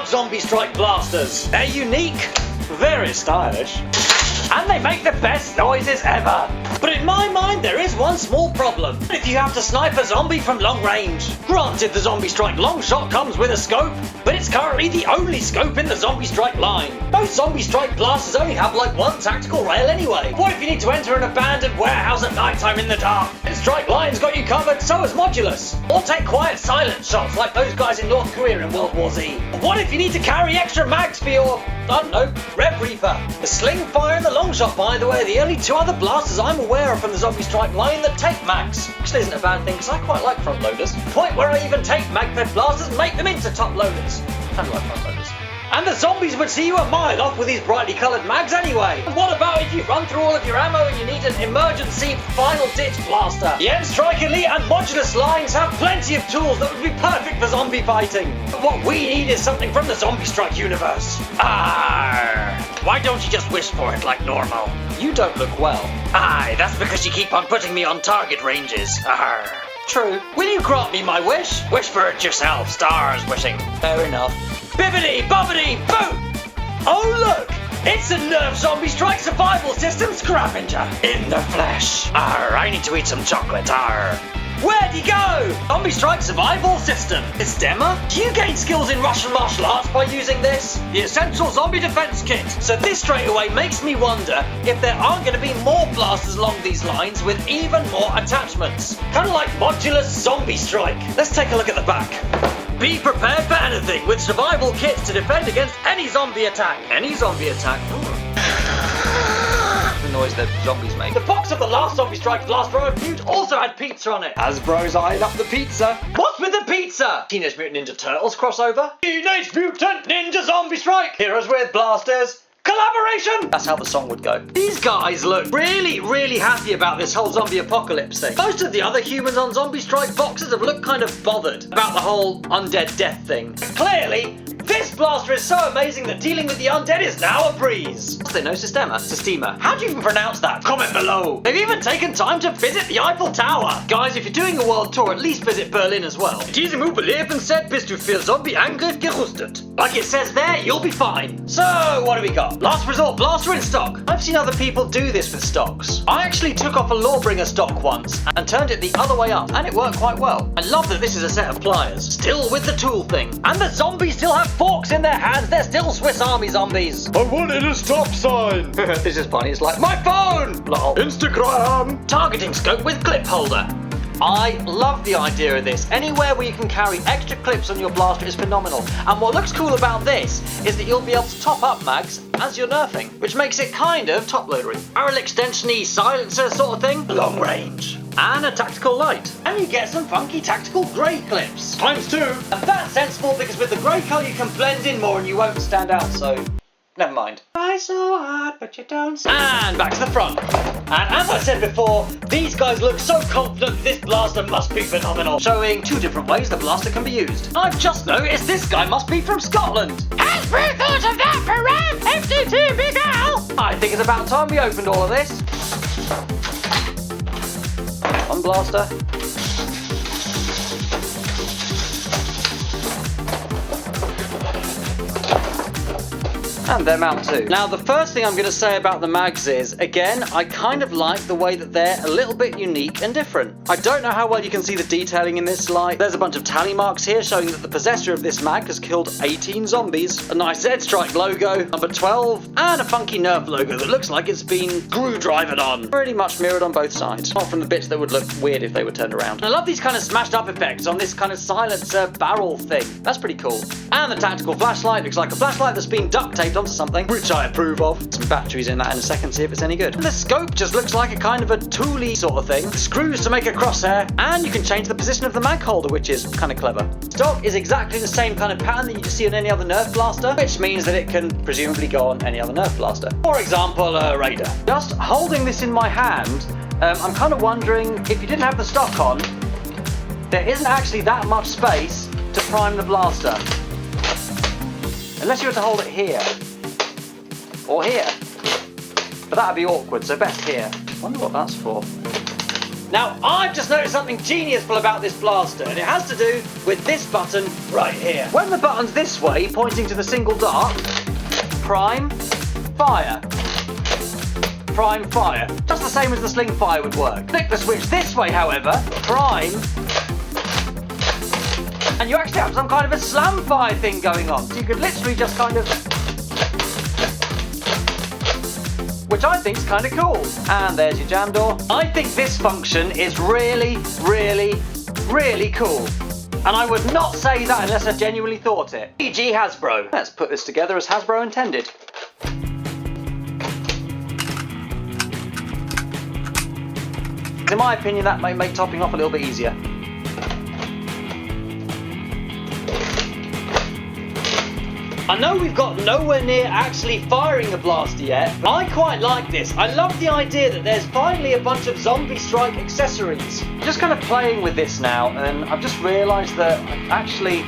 love zombie strike blasters. They're unique, very stylish, and they make the best noises ever. But in my mind, there is one small problem. If you have to snipe a zombie from long range. Granted, the Zombie Strike long shot comes with a scope, but it's currently the only scope in the Zombie Strike line. Most Zombie Strike blasters only have like one tactical rail anyway. What if you need to enter an abandoned warehouse at night time in the dark? And Strike Line's got you covered, so has Modulus. Or take quiet silent shots like those guys in North Korea in World War Z. What if you need to carry extra mags for your, I don't know, Rev Reaper? The Sling Fire and the Long Shot, by the way, are the only two other blasters I'm aware of from the Zombie Strike line that take mags. Which isn't a bad thing, because I quite like front loaders. Point where I even take mag-fed blasters and make them into top loaders. Kind of like front loaders. And the zombies would see you a mile off with these brightly coloured mags anyway. And what about if you run through all of your ammo and you need an emergency final ditch blaster? The M-Strike Elite and Modulus lines have plenty of tools that would be perfect for zombie fighting. But what we need is something from the Zombie Strike universe. Arrgh. Why don't you just wish for it like normal? You don't look well. Aye, that's because you keep on putting me on target ranges. Arrgh. True. Will you grant me my wish? Wish for it yourself, stars wishing. Fair enough. Bibbidi bobbidi boo! Oh look! It's a Nerf Zombie Strike survival system Scravenger in the flesh. Arr, I need to eat some chocolate. Arr. Where'd he go? Zombie Strike survival system. It's Dema? Do you gain skills in Russian martial arts by using this? The essential zombie defense kit. So this straight away makes me wonder if there aren't going to be more blasters along these lines with even more attachments. Kind of like Modulus Zombie Strike. Let's take a look at the back. Be prepared for anything with survival kits to defend against any zombie attack. Any zombie attack? The noise that zombies make. The box of the last Zombie Strike blaster I reviewed also had pizza on it. Hasbro's eyeing up the pizza. What's with the pizza? Teenage Mutant Ninja Turtles crossover? Teenage Mutant Ninja Zombie Strike! Heroes with blasters. Collaboration! That's how the song would go. These guys look really happy about this whole zombie apocalypse thing. Most of the other humans on Zombie Strike boxes have looked kind of bothered about the whole undead death thing. But clearly, this blaster is so amazing that dealing with the undead is now a breeze. What's the no Sistema? How do you even pronounce that? Comment below. They've even taken time to visit the Eiffel Tower. Guys, if you're doing a world tour, at least visit Berlin as well. In diesem Überleben set bist du für Zombie-Angriff gerüstet. Like it says there, you'll be fine. So, what do we got? Last resort blaster in stock. I've seen other people do this with stocks. I actually took off a Lawbringer stock once and turned it the other way up, and it worked quite well. I love that this is a set of pliers. Still with the tool thing. And the zombies still have forks in their hands. They're still Swiss Army zombies. I wanted a stop sign. This is funny. It's like, my phone! Lol. Instagram. Targeting scope with clip holder. I love the idea of this. Anywhere where you can carry extra clips on your blaster is phenomenal. And what looks cool about this is that you'll be able to top up mags as you're nerfing, which makes it kind of top-loadery. Barrel extension-y silencer sort of thing. Long range. And a tactical light. And you get some funky tactical grey clips. ×2. And that's sensible because with the grey colour you can blend in more and you won't stand out, so never mind. Try so hard, but you don't. And back to the front. And as I said before, these guys look so confident this blaster must be phenomenal, showing two different ways the blaster can be used. I've just noticed this guy must be from Scotland. Hasbro thought of that for Ram FDT Big Al. I think it's about time we opened all of this. One blaster. And they're mount too. Now the first thing I'm going to say about the mags is, again, I kind of like the way that they're a little bit unique and different. I don't know how well you can see the detailing in this light. There's a bunch of tally marks here showing that the possessor of this mag has killed 18 zombies. A nice Z-Strike logo, number 12, and a funky Nerf logo that looks like it's been screwdrivered on. Pretty much mirrored on both sides, apart from the bits that would look weird if they were turned around. And I love these kind of smashed up effects on this kind of silencer barrel thing. That's pretty cool. And the tactical flashlight looks like a flashlight that's been duct taped onto something, which I approve of. Some batteries in that in a second, see if it's any good. And the scope just looks like a kind of a tooly sort of thing. Screws to make a crosshair, and you can change the position of the mag holder, which is kind of clever. Stock is exactly the same kind of pattern that you see on any other Nerf blaster, which means that it can presumably go on any other Nerf blaster. For example, a Raider. Just holding this in my hand, I'm kind of wondering, if you didn't have the stock on, there isn't actually that much space to prime the blaster. Unless you were to hold it here. Or here. But that'd be awkward, so best here. Wonder what that's for. Now, I've just noticed something geniusful about this blaster, and it has to do with this button right here. When the button's this way, pointing to the single dart, prime, fire. Prime, fire. Just the same as the sling fire would work. Flick the switch this way, however, prime, and you actually have some kind of a slam fire thing going on. So you could literally just kind of, which I think is kind of cool. And there's your jam door. I think this function is really, really, really cool. And I would not say that unless I genuinely thought it. E.g. Hasbro. Let's put this together as Hasbro intended. In my opinion, that may make topping off a little bit easier. I know we've got nowhere near actually firing the blaster yet, but I quite like this. I love the idea that there's finally a bunch of zombie strike accessories. I'm just kind of playing with this now, and I've just realised that actually,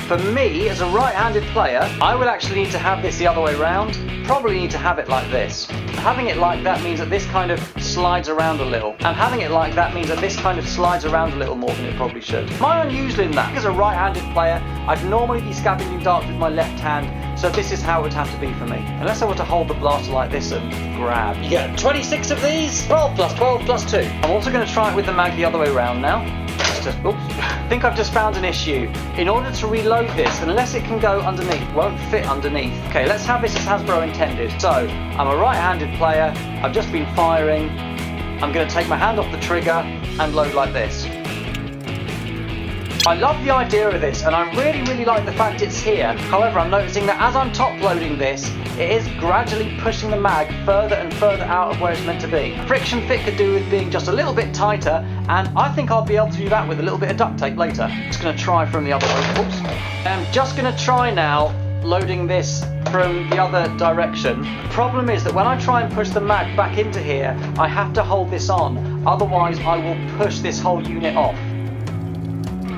for me, as a right-handed player, I would actually need to have this the other way around. Probably need to have it like this. Having it like that means that this kind of slides around a little, and having it like that means that this kind of slides around a little more than it probably should. Am I unusual in that? As a right-handed player, I'd normally be scavenging darts with my left hand, so this is how it would have to be for me. Unless I were to hold the blaster like this and grab. You get 26 of these, 12 plus 12 plus 2. I'm also going to try it with the mag the other way around now. Oops. I think I've just found an issue. In order to reload this, unless it can go underneath, it won't fit underneath. Okay, let's have this as Hasbro intended. So, I'm a right-handed player, I've just been firing, I'm going to take my hand off the trigger and load like this. I love the idea of this, and I really like the fact it's here. However, I'm noticing that as I'm top loading this, it is gradually pushing the mag further and further out of where it's meant to be. Friction fit could do with being just a little bit tighter, and I think I'll be able to do that with a little bit of duct tape later. Just going to try from the other way. Oops. I'm just going to try now loading this from the other direction. The problem is that when I try and push the mag back into here, I have to hold this on, otherwise I will push this whole unit off.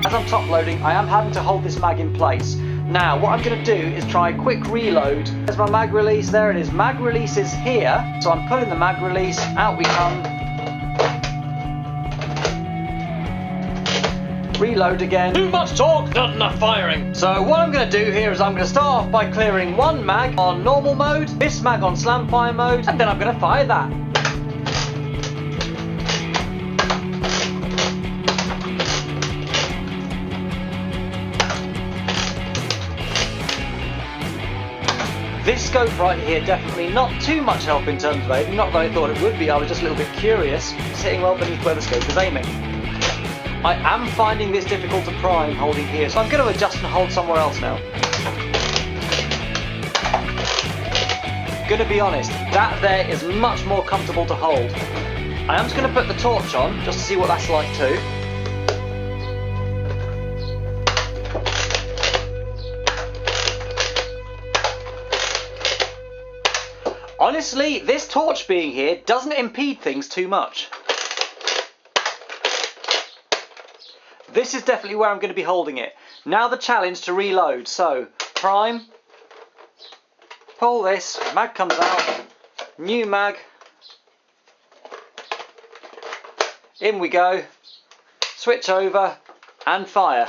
As I'm top loading, I am having to hold this mag in place. Now, what I'm going to do is try a quick reload. There's my mag release, there it is. Mag release is here, so I'm pulling the mag release, out we come. Reload again. Too much talk, not enough firing. So what I'm going to do here is I'm going to start off by clearing one mag on normal mode, this mag on slam fire mode, and then I'm going to fire that. This scope right here definitely not too much help in terms of aiming, not that I thought it would be, I was just a little bit curious. It's hitting well beneath where the scope is aiming. I am finding this difficult to prime holding here, so I'm going to adjust and hold somewhere else now. Gonna be honest, that there is much more comfortable to hold. I am just going to put the torch on, just to see what that's like too. Honestly, this torch being here doesn't impede things too much. This is definitely where I'm going to be holding it. Now the challenge to reload. So, prime, pull this, mag comes out, new mag, in we go, switch over and fire.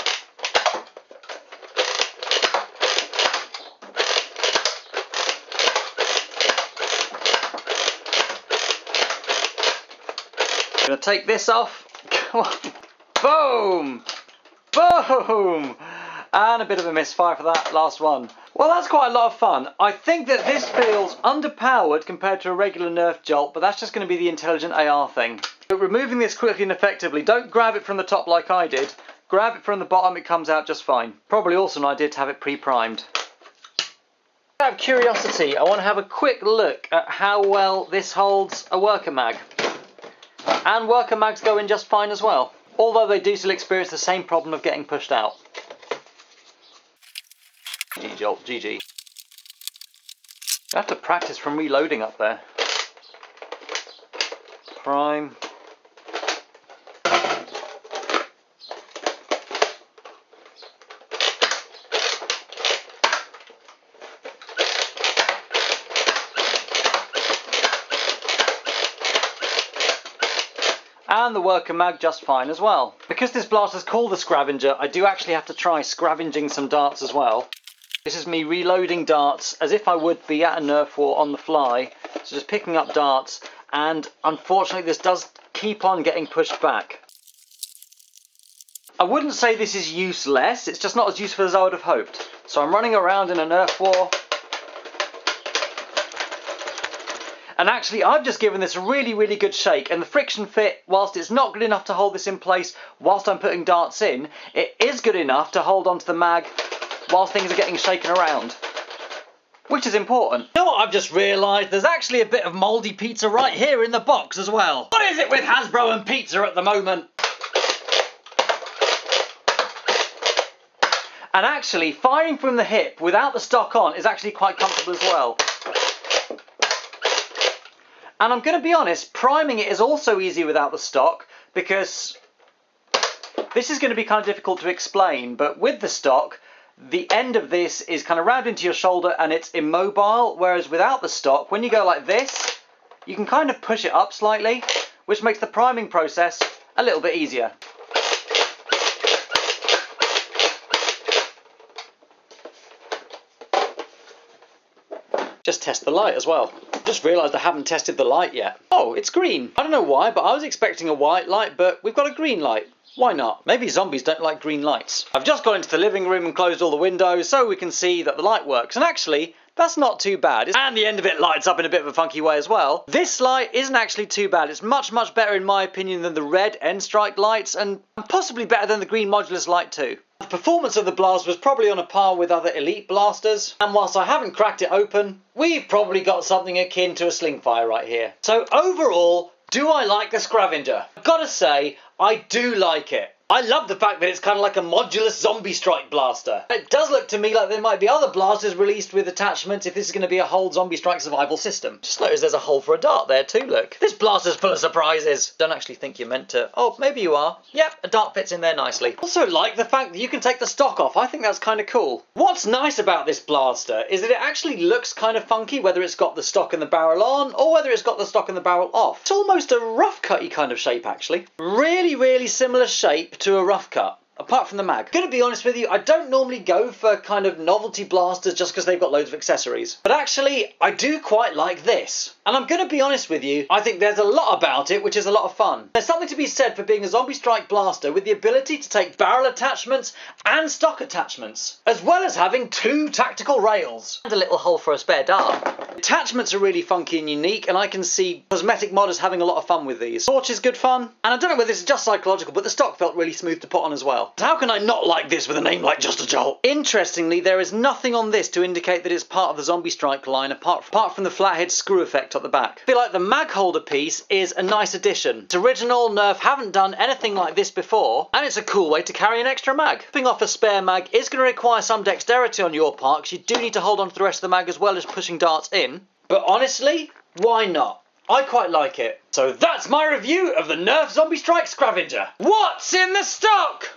I'm going to take this off. Come on. Boom! Boom! And a bit of a misfire for that last one. Well, that's quite a lot of fun. I think that this feels underpowered compared to a regular Nerf Jolt, but that's just going to be the intelligent AR thing. But removing this quickly and effectively, don't grab it from the top like I did. Grab it from the bottom, it comes out just fine. Probably also an idea to have it pre-primed. Out of curiosity, I want to have a quick look at how well this holds a worker mag. And worker mags go in just fine as well, although they do still experience the same problem of getting pushed out. GG Jolt, GG. I have to practice from reloading up there. Prime. and the worker mag just fine as well. Because this blaster's called the Scravenger, I do actually have to try scavenging some darts as well. This is me reloading darts as if I would be at a Nerf war on the fly. So just picking up darts, and unfortunately this does keep on getting pushed back. I wouldn't say this is useless, it's just not as useful as I would have hoped. So I'm running around in a Nerf war. And actually I've just given this a really good shake, and the friction fit, whilst it's not good enough to hold this in place whilst I'm putting darts in, it is good enough to hold onto the mag whilst things are getting shaken around. Which is important. You know what I've just realised? There's actually a bit of mouldy pizza right here in the box as well. What is it with Hasbro and pizza at the moment? And actually, firing from the hip without the stock on is actually quite comfortable as well. And I'm going to be honest, priming it is also easy without the stock, because this is going to be kind of difficult to explain, but with the stock, the end of this is kind of rammed into your shoulder and it's immobile, whereas without the stock, when you go like this, you can kind of push it up slightly, which makes the priming process a little bit easier. Just test the light as well. Just realised I haven't tested the light yet. Oh, it's green. I don't know why, but I was expecting a white light, but we've got a green light. Why not? Maybe zombies don't like green lights. I've just got into the living room and closed all the windows so we can see that the light works. And actually, that's not too bad. And the end of it lights up in a bit of a funky way as well. This light isn't actually too bad. It's much better in my opinion than the red end strike lights, and possibly better than the green modulus light too. The performance of the blast was probably on a par with other elite blasters, and whilst I haven't cracked it open, we've probably got something akin to a slingfire right here. So overall, do I like the Scravenger? I've got to say, I do like it. I love the fact that it's kind of like a modulus zombie strike blaster. It does look to me like there might be other blasters released with attachments if this is going to be a whole zombie strike survival system. Just notice there's a hole for a dart there too, look. This blaster's full of surprises. Don't actually think you're meant to. Oh, maybe you are. Yep, a dart fits in there nicely. Also like the fact that you can take the stock off. I think that's kind of cool. What's nice about this blaster is that it actually looks kind of funky, whether it's got the stock and the barrel on or whether it's got the stock and the barrel off. It's almost a rough cutty kind of shape actually. Really similar shape to a rough cut, apart from the mag. I'm gonna be honest with you, I don't normally go for kind of novelty blasters just because they've got loads of accessories. But actually, I do quite like this. And I'm gonna be honest with you, I think there's a lot about it which is a lot of fun. There's something to be said for being a zombie strike blaster with the ability to take barrel attachments and stock attachments, as well as having 2 tactical rails. And a little hole for a spare dart. Attachments are really funky and unique, and I can see cosmetic modders having a lot of fun with these. Torch is good fun, and I don't know whether this is just psychological, but the stock felt really smooth to put on as well. How can I not like this with a name like Justajolt? Interestingly, there is nothing on this to indicate that it's part of the zombie strike line apart from the flathead screw effect at the back. I feel like the mag holder piece is a nice addition. It's original, Nerf haven't done anything like this before, and it's a cool way to carry an extra mag. Putting off a spare mag is going to require some dexterity on your part, because you do need to hold on to the rest of the mag as well as pushing darts in. But honestly, why not? I quite like it. So that's my review of the Nerf Zombie Strike Scravenger. What's in the stock?